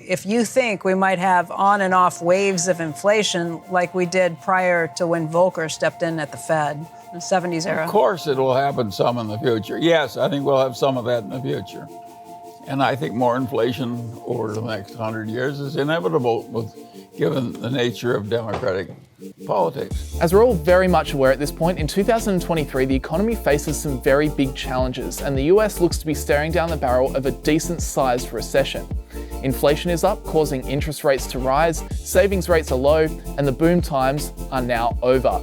if you think we might have on and off waves of inflation like we did prior to when Volcker stepped in at the Fed in the 70s era. Of course it will happen some in the future. Yes, I think we'll have some of that in the future. And I think more inflation over the next 100 years is inevitable given the nature of democratic politics. As we're all very much aware at this point, in 2023, the economy faces some very big challenges, and the US looks to be staring down the barrel of a decent-sized recession. Inflation is up, causing interest rates to rise, savings rates are low, and the boom times are now over.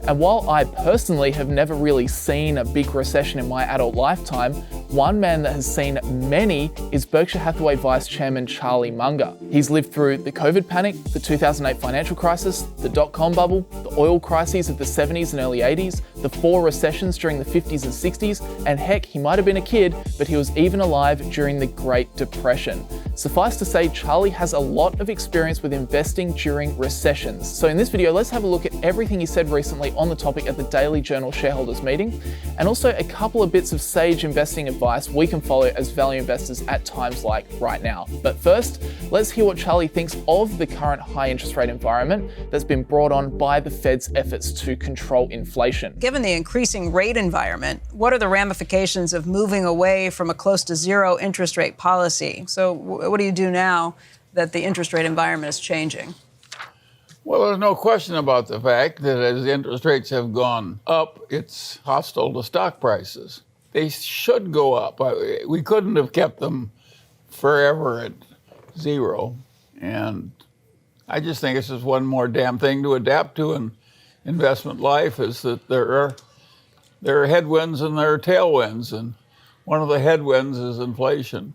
And while I personally have never really seen a big recession in my adult lifetime, one man that has seen many is Berkshire Hathaway Vice Chairman Charlie Munger. He's lived through the COVID panic, the 2008 financial crisis, the dot-com bubble, the oil crises of the 70s and early 80s, the 4 recessions during the 50s and 60s, and heck, he might have been a kid, but he was even alive during the Great Depression. Suffice to say, Charlie has a lot of experience with investing during recessions. So in this video, let's have a look at everything he said recently on the topic at the Daily Journal shareholders meeting, and also a couple of bits of sage investing advice we can follow as value investors at times like right now. But first, let's hear what Charlie thinks of the current high interest rate environment that's been brought on by the Fed's efforts to control inflation. Given the increasing rate environment, what are the ramifications of moving away from a close to zero interest rate policy? So what do you do now that the interest rate environment is changing? Well, there's no question about the fact that as interest rates have gone up, it's hostile to stock prices. They should go up. We couldn't have kept them forever at zero. And I just think it's just one more damn thing to adapt to in investment life, is that there are headwinds and there are tailwinds. And one of the headwinds is inflation.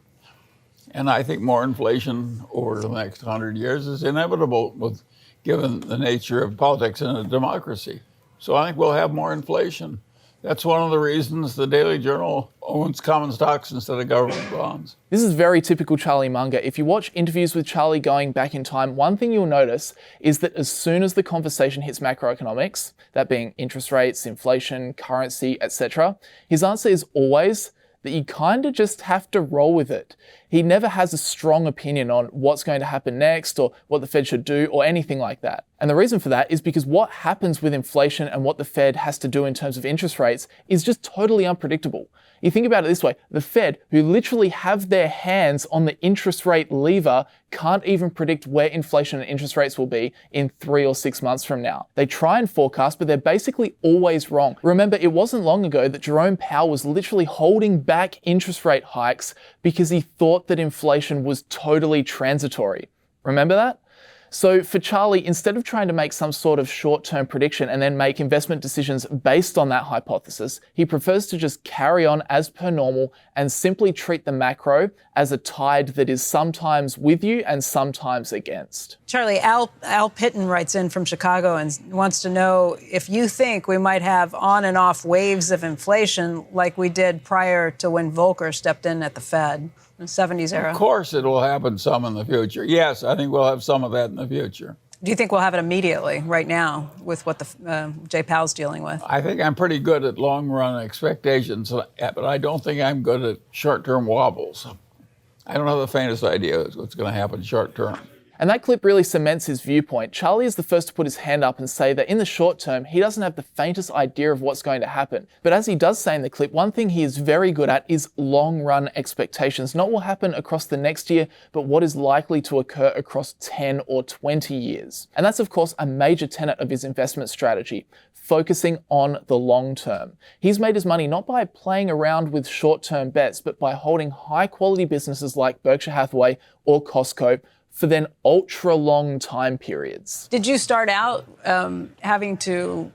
And I think more inflation over the next 100 years is inevitable given the nature of politics in a democracy. So I think we'll have more inflation. That's one of the reasons the Daily Journal owns common stocks instead of government bonds. This is very typical Charlie Munger. If you watch interviews with Charlie going back in time, one thing you'll notice is that as soon as the conversation hits macroeconomics, that being interest rates, inflation, currency, etc., his answer is always that you kind of just have to roll with it. He never has a strong opinion on what's going to happen next or what the Fed should do or anything like that. And the reason for that is because what happens with inflation and what the Fed has to do in terms of interest rates is just totally unpredictable. You think about it this way, the Fed, who literally have their hands on the interest rate lever, can't even predict where inflation and interest rates will be in 3 or 6 months from now. They try and forecast, but they're basically always wrong. Remember, it wasn't long ago that Jerome Powell was literally holding back interest rate hikes because he thought that inflation was totally transitory. Remember that? So for Charlie, instead of trying to make some sort of short-term prediction and then make investment decisions based on that hypothesis, he prefers to just carry on as per normal and simply treat the macro as a tide that is sometimes with you and sometimes against. Charlie, Al Pitton writes in from Chicago and wants to know if you think we might have on and off waves of inflation like we did prior to when Volcker stepped in at the Fed. The 70s era. Of course it will happen some in the future. Yes, I think we'll have some of that in the future. Do you think we'll have it immediately, right now, with what the Jay Powell's dealing with? I think I'm pretty good at long-run expectations, but I don't think I'm good at short-term wobbles. I don't have the faintest idea what's going to happen short-term. And that clip really cements his viewpoint. Charlie is the first to put his hand up and say that in the short term, he doesn't have the faintest idea of what's going to happen. But as he does say in the clip, one thing he is very good at is long-run expectations. Not what will happen across the next year, but what is likely to occur across 10 or 20 years. And that's, of course, a major tenet of his investment strategy, focusing on the long term. He's made his money not by playing around with short-term bets, but by holding high-quality businesses like Berkshire Hathaway or Costco for then ultra long time periods. Did you start out having to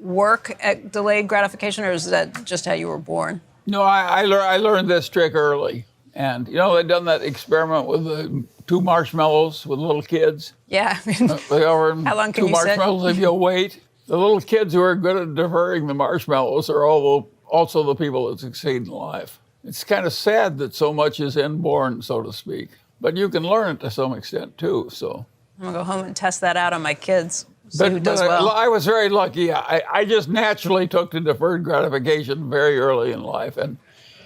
work at delayed gratification, or is that just how you were born? No, I learned this trick early. And, you know, they'd done that experiment with the 2 marshmallows with little kids. Yeah. How long can you sit? 2 marshmallows if you wait. The little kids who are good at deferring the marshmallows are also the people that succeed in life. It's kind of sad that so much is inborn, so to speak. But you can learn it to some extent, too, so. I'm going to go home and test that out on my kids, see who does well. I was very lucky. I just naturally took to deferred gratification very early in life. And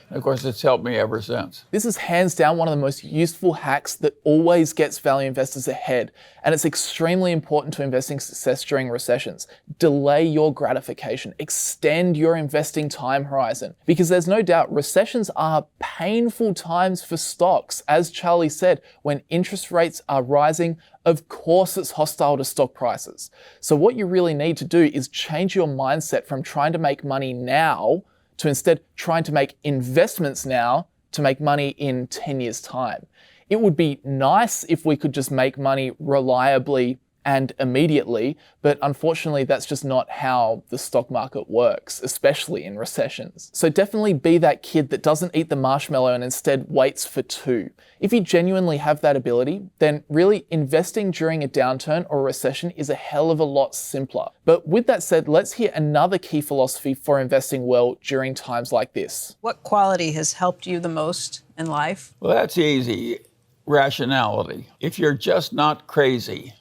And of course, it's helped me ever since. This is hands down one of the most useful hacks that always gets value investors ahead, and it's extremely important to investing success during recessions. Delay your gratification, extend your investing time horizon, because there's no doubt recessions are painful times for stocks. As Charlie said, when interest rates are rising, of course it's hostile to stock prices. So what you really need to do is change your mindset from trying to make money now to instead trying to make investments now to make money in 10 years' time. It would be nice if we could just make money reliably and immediately, but unfortunately that's just not how the stock market works, especially in recessions. So definitely be that kid that doesn't eat the marshmallow and instead waits for two. If you genuinely have that ability, then really investing during a downturn or a recession is a hell of a lot simpler. But with that said, let's hear another key philosophy for investing well during times like this. What quality has helped you the most in life? Well, that's easy. Rationality. If you're just not crazy,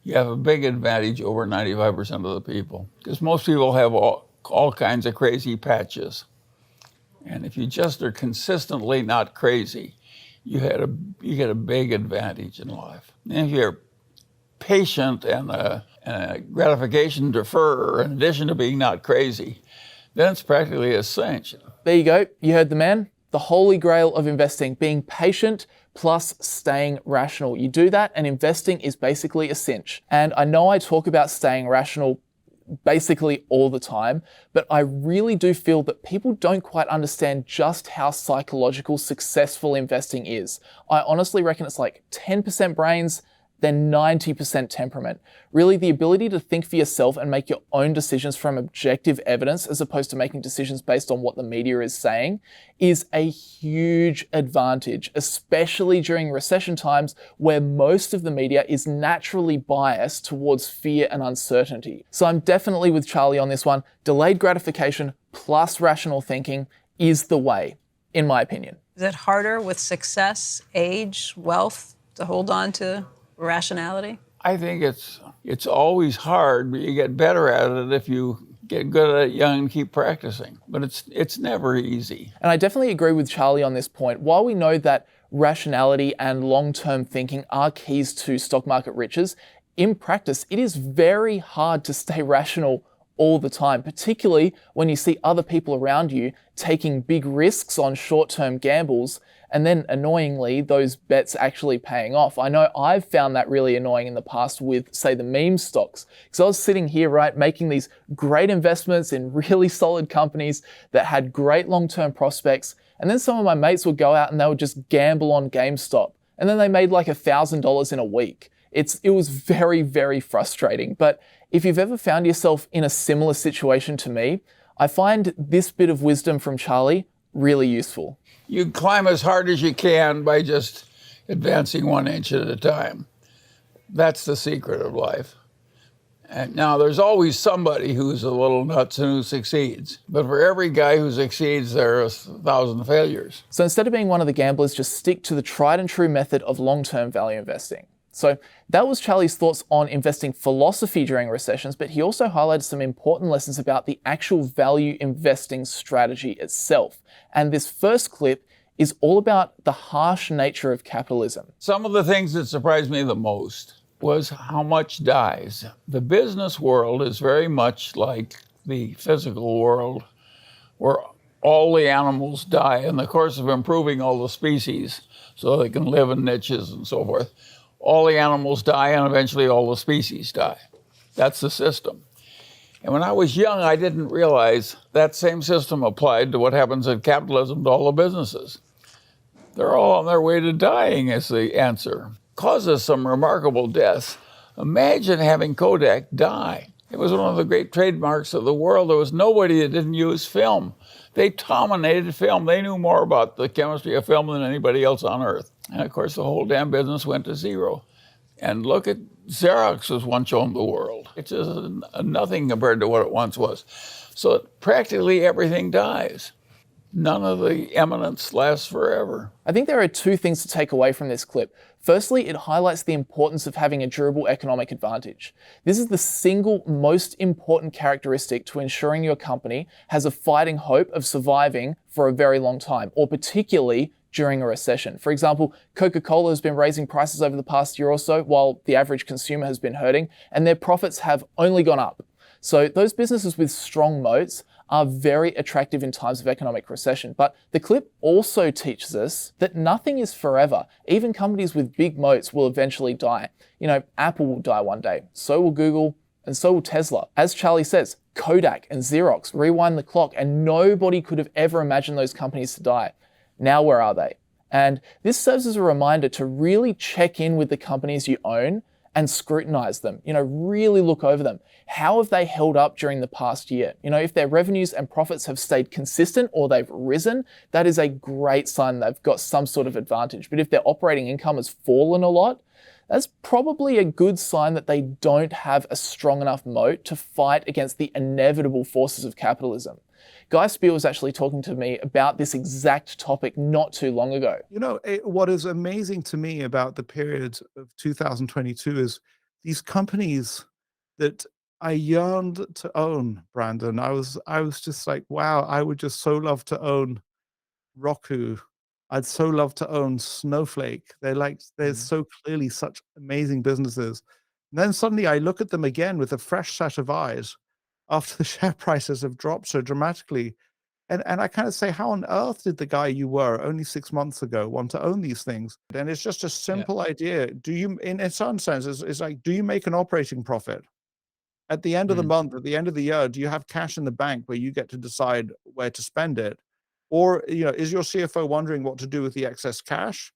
you have a big advantage over 95% of the people, because most people have all kinds of crazy patches. And if you just are consistently not crazy, you get a big advantage in life. And if you're patient and a gratification deferrer, in addition to being not crazy, then it's practically a cinch. There you go. You heard the man. The holy grail of investing, being patient plus staying rational. You do that and investing is basically a cinch. And I know I talk about staying rational basically all the time, but I really do feel that people don't quite understand just how psychological successful investing is. I honestly reckon it's like 10% brains, then 90% temperament. Really, the ability to think for yourself and make your own decisions from objective evidence as opposed to making decisions based on what the media is saying is a huge advantage, especially during recession times where most of the media is naturally biased towards fear and uncertainty. So I'm definitely with Charlie on this one. Delayed gratification plus rational thinking is the way, in my opinion. Is it harder with success, age, wealth to hold on to rationality? I think it's always hard, but you get better at it if you get good at it young and keep practicing. But it's never easy. And I definitely agree with Charlie on this point. While we know that rationality and long-term thinking are keys to stock market riches, in practice, it is very hard to stay rational all the time, particularly when you see other people around you taking big risks on short-term gambles and then annoyingly those bets actually paying off. I know I've found that really annoying in the past with, say, the meme stocks, because I was sitting here, right, making these great investments in really solid companies that had great long-term prospects, and then some of my mates would go out and they would just gamble on GameStop, and then they made like $1,000 in a week. It was very, very frustrating. But if you've ever found yourself in a similar situation to me, I find this bit of wisdom from Charlie really useful. You climb as hard as you can by just advancing 1 inch at a time. That's the secret of life. And now there's always somebody who's a little nuts and who succeeds. But for every guy who succeeds, there are 1,000 failures. So instead of being one of the gamblers, just stick to the tried and true method of long-term value investing. So that was Charlie's thoughts on investing philosophy during recessions, but he also highlighted some important lessons about the actual value investing strategy itself. And this first clip is all about the harsh nature of capitalism. Some of the things that surprised me the most was how much dies. The business world is very much like the physical world, where all the animals die in the course of improving all the species so they can live in niches and so forth. All the animals die and eventually all the species die. That's the system. And when I was young, I didn't realize that same system applied to what happens in capitalism to all the businesses. They're all on their way to dying is the answer. Causes some remarkable deaths. Imagine having Kodak die. It was one of the great trademarks of the world. There was nobody that didn't use film. They dominated film. They knew more about the chemistry of film than anybody else on earth. And of course, the whole damn business went to zero. And look at Xerox was once owned the world. It's just nothing compared to what it once was. So practically everything dies. None of the eminence lasts forever. I think there are two things to take away from this clip. Firstly, it highlights the importance of having a durable economic advantage. This is the single most important characteristic to ensuring your company has a fighting hope of surviving for a very long time, or particularly during a recession. For example, Coca-Cola has been raising prices over the past year or so, while the average consumer has been hurting, and their profits have only gone up. So those businesses with strong moats are very attractive in times of economic recession. But the clip also teaches us that nothing is forever. Even companies with big moats will eventually die. Apple will die one day, so will Google, and so will Tesla. As Charlie says, Kodak and Xerox rewind the clock, and nobody could have ever imagined those companies to die. Now where are they? And this serves as a reminder to really check in with the companies you own and scrutinize them, really look over them. How have they held up during the past year? If their revenues and profits have stayed consistent or they've risen, that is a great sign they've got some sort of advantage. But if their operating income has fallen a lot, that's probably a good sign that they don't have a strong enough moat to fight against the inevitable forces of capitalism. Guy Spier was actually talking to me about this exact topic not too long ago. What is amazing to me about the period of 2022 is these companies that I yearned to own, Brandon. I was just like, wow, I would just so love to own Roku. I'd so love to own Snowflake. They're so clearly such amazing businesses. And then suddenly I look at them again with a fresh set of eyes after the share prices have dropped so dramatically. And I kind of say, how on earth did the guy you were only 6 months ago want to own these things? And it's just a simple idea. Do you, in some sense, it's like, do you make an operating profit? At the end of the month, at the end of the year, do you have cash in the bank where you get to decide where to spend it? Or, is your CFO wondering what to do with the excess cash?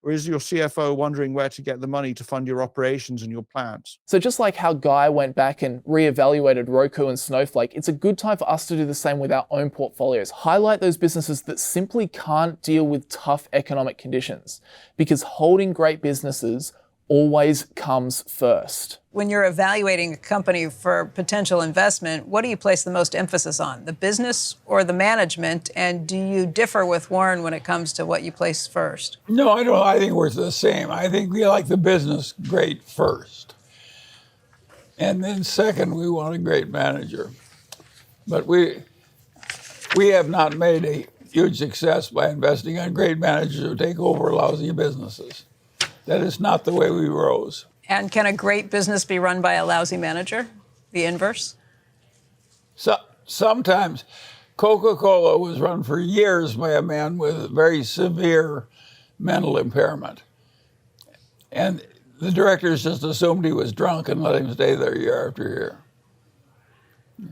Or is your CFO wondering where to get the money to fund your operations and your plans? So just like how Guy went back and reevaluated Roku and Snowflake, it's a good time for us to do the same with our own portfolios. Highlight those businesses that simply can't deal with tough economic conditions, because holding great businesses always comes first. When you're evaluating a company for potential investment, what do you place the most emphasis on, the business or the management? And do you differ with Warren when it comes to what you place first? No, I don't. I think we're the same. I think we like the business great first. And then second, we want a great manager. But we have not made a huge success by investing in great managers who take over lousy businesses. That is not the way we rose. And can a great business be run by a lousy manager? The inverse? So, sometimes Coca-Cola was run for years by a man with very severe mental impairment. And the directors just assumed he was drunk and let him stay there year after year.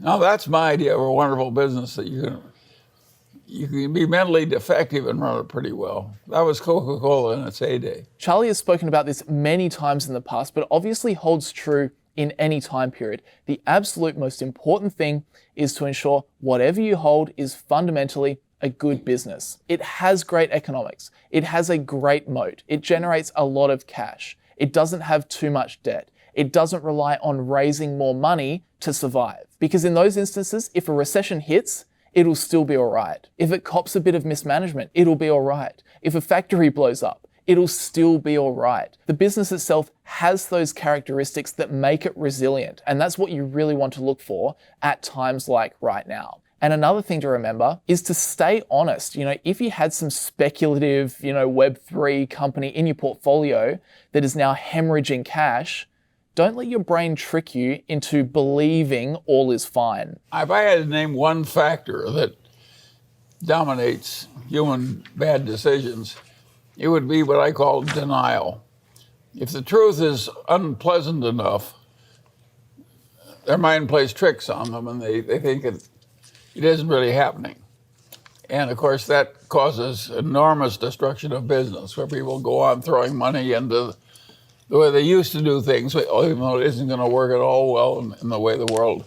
Now, that's my idea of a wonderful business, that you can be mentally defective and run it pretty well. That was Coca-Cola in its heyday. Charlie has spoken about this many times in the past, but obviously holds true in any time period. The absolute most important thing is to ensure whatever you hold is fundamentally a good business. It has great economics. It has a great moat. It generates a lot of cash. It doesn't have too much debt. It doesn't rely on raising more money to survive. Because in those instances, if a recession hits, it'll still be all right. If it cops a bit of mismanagement, it'll be all right. If a factory blows up, it'll still be all right. The business itself has those characteristics that make it resilient, and that's what you really want to look for at times like right now. And another thing to remember is to stay honest. If you had some speculative, Web3 company in your portfolio that is now hemorrhaging cash, don't let your brain trick you into believing all is fine. If I had to name one factor that dominates human bad decisions, it would be what I call denial. If the truth is unpleasant enough, their mind plays tricks on them and they think it isn't really happening. And of course, that causes enormous destruction of business, where people go on throwing money into the way they used to do things, even though it isn't going to work at all well in the way the world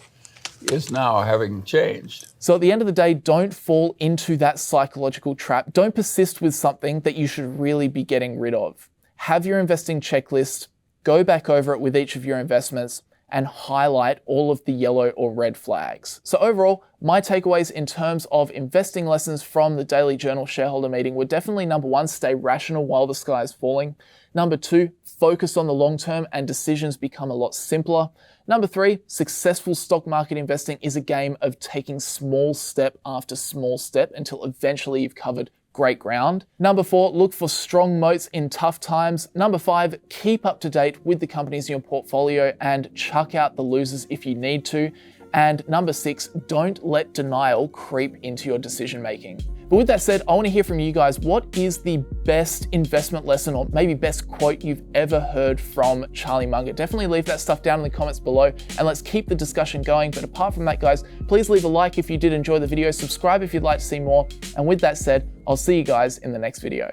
is now, having changed. So at the end of the day, don't fall into that psychological trap. Don't persist with something that you should really be getting rid of. Have your investing checklist, go back over it with each of your investments, and highlight all of the yellow or red flags. So overall, my takeaways in terms of investing lessons from the Daily Journal shareholder meeting were definitely number one, stay rational while the sky is falling. Number 2, focus on the long term and decisions become a lot simpler. Number 3, successful stock market investing is a game of taking small step after small step until eventually you've covered great ground. Number 4, look for strong moats in tough times. Number 5, keep up to date with the companies in your portfolio and chuck out the losers if you need to. And number 6, don't let denial creep into your decision making. But with that said, I want to hear from you guys. What is the best investment lesson or maybe best quote you've ever heard from Charlie Munger? Definitely leave that stuff down in the comments below and let's keep the discussion going. But apart from that, guys, please leave a like if you did enjoy the video, subscribe if you'd like to see more. And with that said, I'll see you guys in the next video.